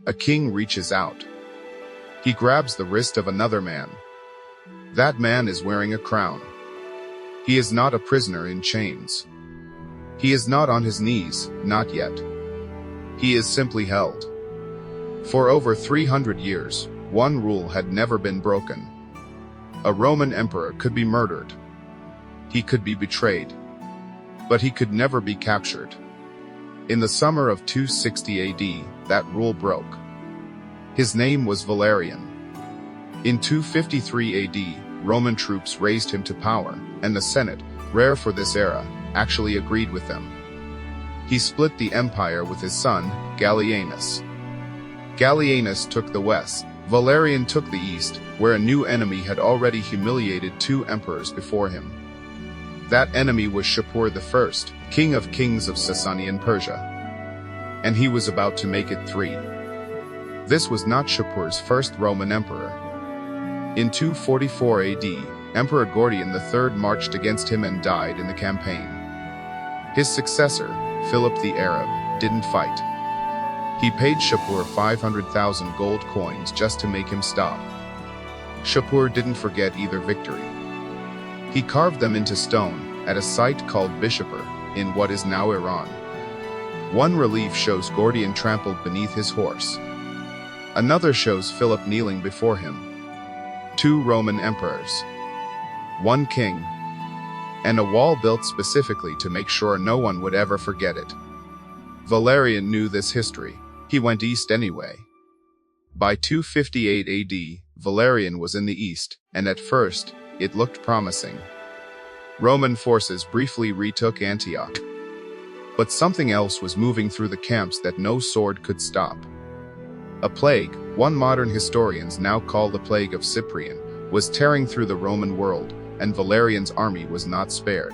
A king reaches out. He grabs the wrist of another man. That man is wearing a crown. He is not a prisoner in chains. He is not on his knees, not yet. He is simply held. For over 300 years, one rule had never been broken. A Roman emperor could be murdered. He could be betrayed. But he could never be captured. In the summer of 260 AD, that rule broke. His name was Valerian. In 253 AD, Roman troops raised him to power, and the Senate, rare for this era, actually agreed with them. He split the empire with his son, Gallienus. Gallienus took the west, Valerian took the east, where a new enemy had already humiliated two emperors before him. That enemy was Shapur I, king of kings of Sasanian Persia. And he was about to make it 3. This was not Shapur's first Roman emperor. In 244 AD, Emperor Gordian III marched against him and died in the campaign. His successor, Philip the Arab, didn't fight. He paid Shapur 500,000 gold coins just to make him stop. Shapur didn't forget either victory. He carved them into stone at a site called Bishapur, in what is now Iran. One relief shows Gordian trampled beneath his horse. Another shows Philip kneeling before him. 2 Roman emperors. 1 king. And a wall built specifically to make sure no one would ever forget it. Valerian knew this history. He went east anyway. By 258 AD, Valerian was in the east, and at first, it looked promising. Roman forces briefly retook Antioch. But something else was moving through the camps that no sword could stop. A plague, one modern historians now call the Plague of Cyprian, was tearing through the Roman world, and Valerian's army was not spared.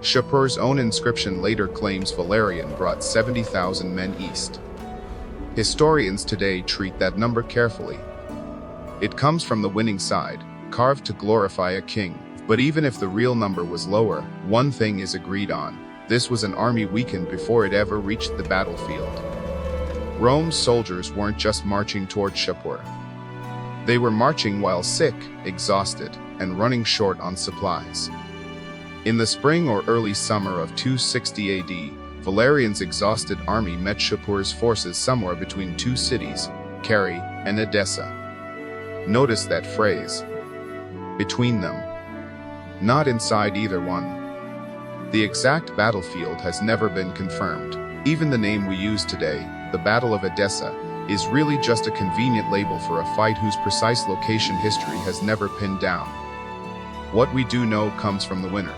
Shapur's own inscription later claims Valerian brought 70,000 men east. Historians today treat that number carefully. It comes from the winning side, carved to glorify a king. But even if the real number was lower, one thing is agreed on. This was an army weakened before it ever reached the battlefield. Rome's soldiers weren't just marching toward Shapur. They were marching while sick, exhausted, and running short on supplies. In the spring or early summer of 260 AD, Valerian's exhausted army met Shapur's forces somewhere between 2 cities, Cary and Edessa. Notice that phrase. Between them. Not inside either one. The exact battlefield has never been confirmed. Even the name we use today, the Battle of Edessa, is really just a convenient label for a fight whose precise location history has never pinned down. What we do know comes from the winner.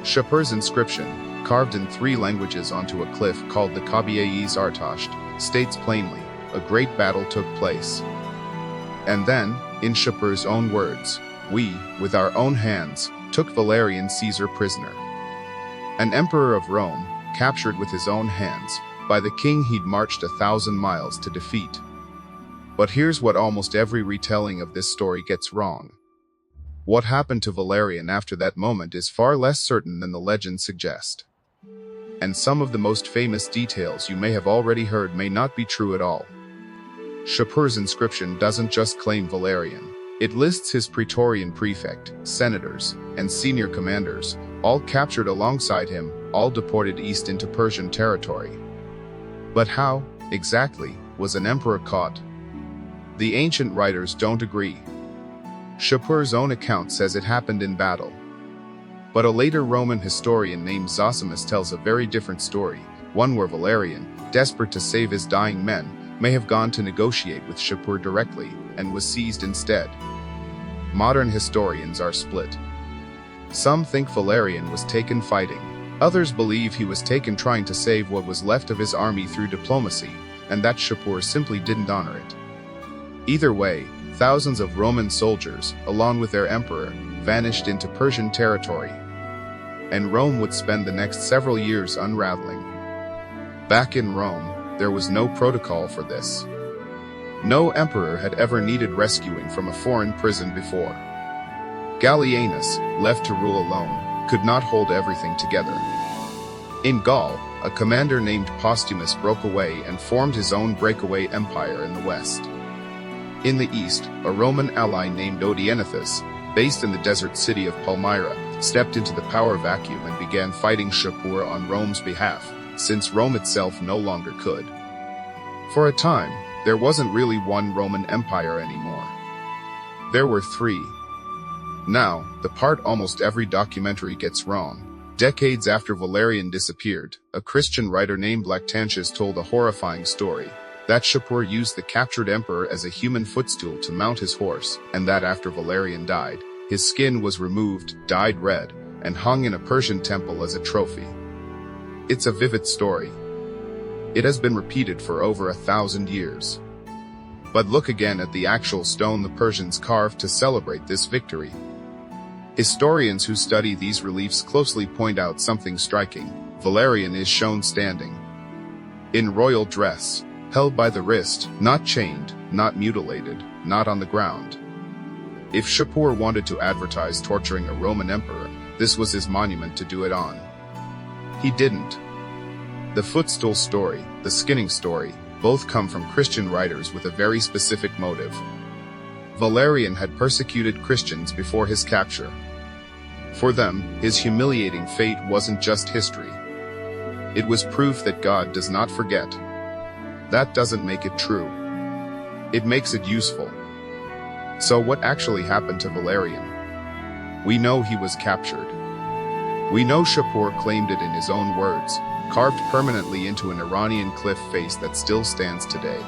Shapur's inscription, carved in 3 languages onto a cliff called the Kabiye-iz Artasht, states plainly, a great battle took place. And then, in Shapur's own words, we, with our own hands, took Valerian Caesar prisoner. An emperor of Rome, captured with his own hands, by the king he'd marched 1,000 miles to defeat. But here's what almost every retelling of this story gets wrong. What happened to Valerian after that moment is far less certain than the legends suggest. And some of the most famous details you may have already heard may not be true at all. Shapur's inscription doesn't just claim Valerian. It lists his praetorian prefect, senators, and senior commanders, all captured alongside him, all deported east into Persian territory. But how, exactly, was an emperor caught? The ancient writers don't agree. Shapur's own account says it happened in battle. But a later Roman historian named Zosimus tells a very different story, one where Valerian, desperate to save his dying men, may have gone to negotiate with Shapur directly, and was seized instead. Modern historians are split. Some think Valerian was taken fighting. Others believe he was taken trying to save what was left of his army through diplomacy, and that Shapur simply didn't honor it. Either way, thousands of Roman soldiers, along with their emperor, vanished into Persian territory, and Rome would spend the next several years unraveling. Back in Rome, there was no protocol for this. No emperor had ever needed rescuing from a foreign prison before. Gallienus, left to rule alone, could not hold everything together. In Gaul, a commander named Postumus broke away and formed his own breakaway empire in the west. In the east, a Roman ally named Odenathus, based in the desert city of Palmyra, stepped into the power vacuum and began fighting Shapur on Rome's behalf, since Rome itself no longer could. For a time, there wasn't really one Roman Empire anymore. There were three. Now, the part almost every documentary gets wrong. Decades after Valerian disappeared, a Christian writer named Lactantius told a horrifying story, that Shapur used the captured emperor as a human footstool to mount his horse, and that after Valerian died, his skin was removed, dyed red, and hung in a Persian temple as a trophy. It's a vivid story. It has been repeated for over 1,000 years. But look again at the actual stone the Persians carved to celebrate this victory. Historians who study these reliefs closely point out something striking. Valerian is shown standing in royal dress, held by the wrist, not chained, not mutilated, not on the ground. If Shapur wanted to advertise torturing a Roman emperor, this was his monument to do it on. He didn't. The footstool story, the skinning story, both come from Christian writers with a very specific motive. Valerian had persecuted Christians before his capture. For them, his humiliating fate wasn't just history. It was proof that God does not forget. That doesn't make it true. It makes it useful. So what actually happened to Valerian? We know he was captured. We know Shapur claimed it in his own words, carved permanently into an Iranian cliff face that still stands today.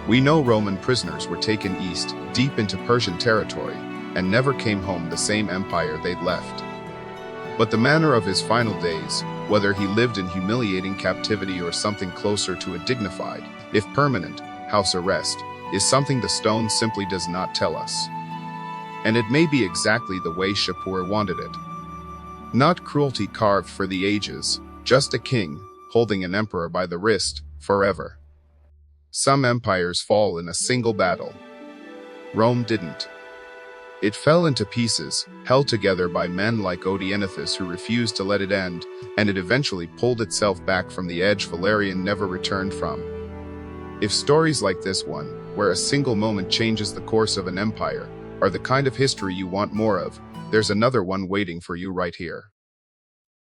We know Roman prisoners were taken east, deep into Persian territory, and never came home the same empire they'd left. But the manner of his final days, whether he lived in humiliating captivity or something closer to a dignified, if permanent, house arrest, is something the stone simply does not tell us. And it may be exactly the way Shapur wanted it. Not cruelty carved for the ages, just a king, holding an emperor by the wrist, forever. Some empires fall in a single battle. Rome didn't. It fell into pieces, held together by men like Odenathus who refused to let it end, and it eventually pulled itself back from the edge Valerian never returned from. If stories like this one, where a single moment changes the course of an empire, are the kind of history you want more of, there's another one waiting for you right here.